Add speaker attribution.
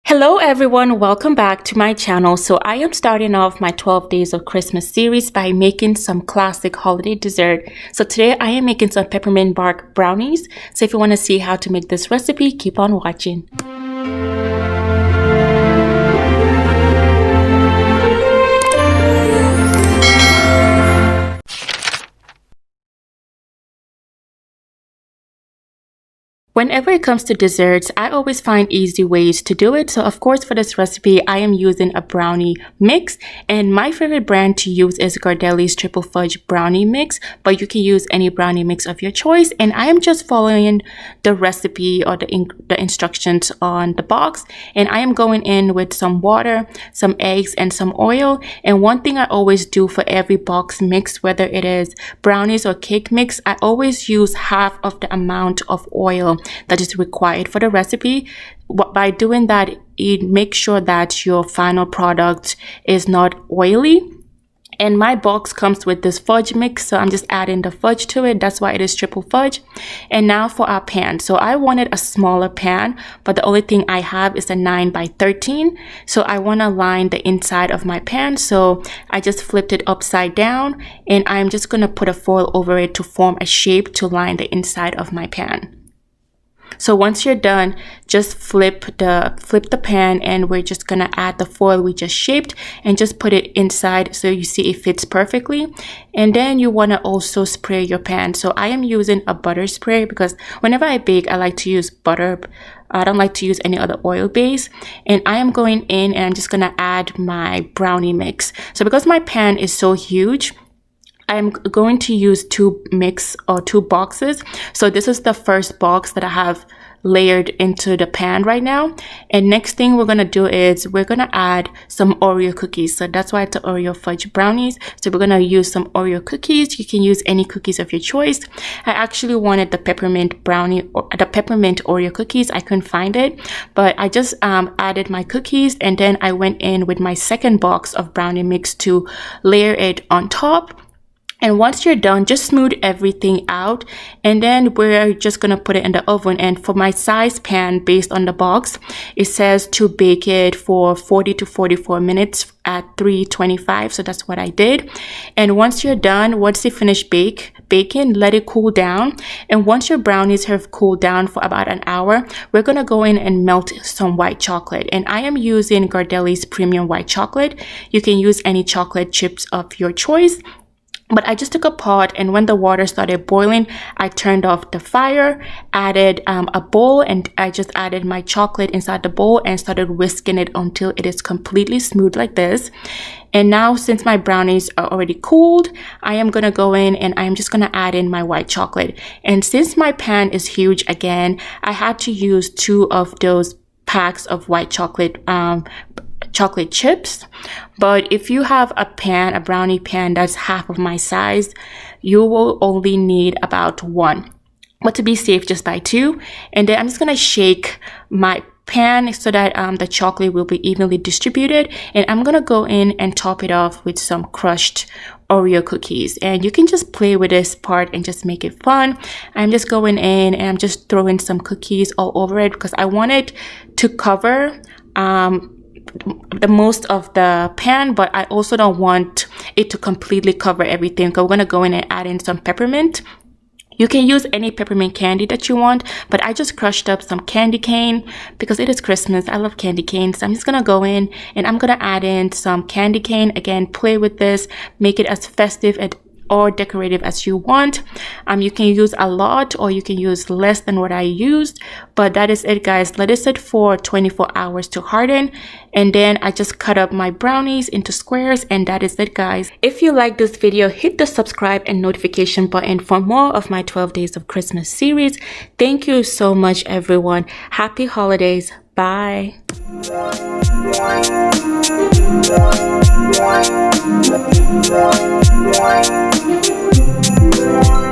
Speaker 1: Hello everyone, welcome back to my channel. So I am starting off my 12 days of Christmas series by making some classic holiday dessert. So today I am making some peppermint bark brownies. So if you want to see how to make this recipe, keep on watching. Whenever it comes to desserts, I always find easy ways to do it. So of course for this recipe, I am using a brownie mix, and my favorite brand to use is Ghirardelli's Triple Fudge Brownie Mix, but you can use any brownie mix of your choice. And I am just following the recipe or the instructions on the box. And I am going in with some water, some eggs, and some oil. And one thing I always do for every box mix, whether it is brownies or cake mix, I always use half of the amount of oil that is required for the recipe. By doing that, it makes sure that your final product is not oily. And my box comes with this fudge mix, so I'm just adding the fudge to it. That's why it is triple fudge. And now for our pan. So I wanted a smaller pan, but the only thing I have is a 9 by 13. So I want to line the inside of my pan. So I just flipped it upside down, and I'm just going to put a foil over it to form a shape to line the inside of my pan. So once you're done, just flip the pan, and we're just gonna add the foil we just shaped and just put it inside so you see it fits perfectly. And then you want to also spray your pan. So I am using a butter spray because whenever I bake, I like to use butter. I don't like to use any other oil base. And I am going in and I'm just gonna add my brownie mix. So because my pan is so huge, I'm going to use two boxes. So this is the first box that I have layered into the pan right now. And next thing we're going to do is we're going to add some Oreo cookies. So that's why it's the Oreo Fudge Brownies. So we're going to use some Oreo cookies. You can use any cookies of your choice. I actually wanted the peppermint brownie or the peppermint Oreo cookies. I couldn't find it, but I just added my cookies, and then I went in with my second box of brownie mix to layer it on top. And once you're done, just smooth everything out, and then we're just gonna put it in the oven. And for my size pan, based on the box, it says to bake it for 40 to 44 minutes at 325. So that's what I did. And once you're done, once you finish baking, let it cool down. And once your brownies have cooled down for about an hour, we're gonna go in and melt some white chocolate. And I am using Ghirardelli's premium white chocolate. You can use any chocolate chips of your choice. But I just took a pot, and when the water started boiling, I turned off the fire, added a bowl, and I just added my chocolate inside the bowl and started whisking it until it is completely smooth like this. And now, since my brownies are already cooled, I am going to go in and I'm just going to add in my white chocolate. And since my pan is huge again, I had to use 2 of those packs of white chocolate chips. But if you have a brownie pan that's half of my size, you will only need about 1, but to be safe, just buy 2. And then I'm just gonna shake my pan so that the chocolate will be evenly distributed, and I'm gonna go in and top it off with some crushed Oreo cookies. And you can just play with this part and just make it fun. I'm just going in and I'm just throwing some cookies all over it because I want it to cover the most of the pan, but I also don't want it to completely cover everything. So we're gonna go in and add in some peppermint. You can use any peppermint candy that you want, but I just crushed up some candy cane because it is Christmas. I love candy cane. So I'm just gonna go in and I'm gonna add in some candy cane. Again, play with this, make it as festive or decorative as you want. You can use a lot or you can use less than what I used, but that is it, guys. Let it sit for 24 hours to harden, and then I just cut up my brownies into squares, and that is it, guys. If you like this video, hit the subscribe and notification button for more of my 12 days of Christmas series. Thank you so much, everyone. Happy holidays. Bye. Thank you.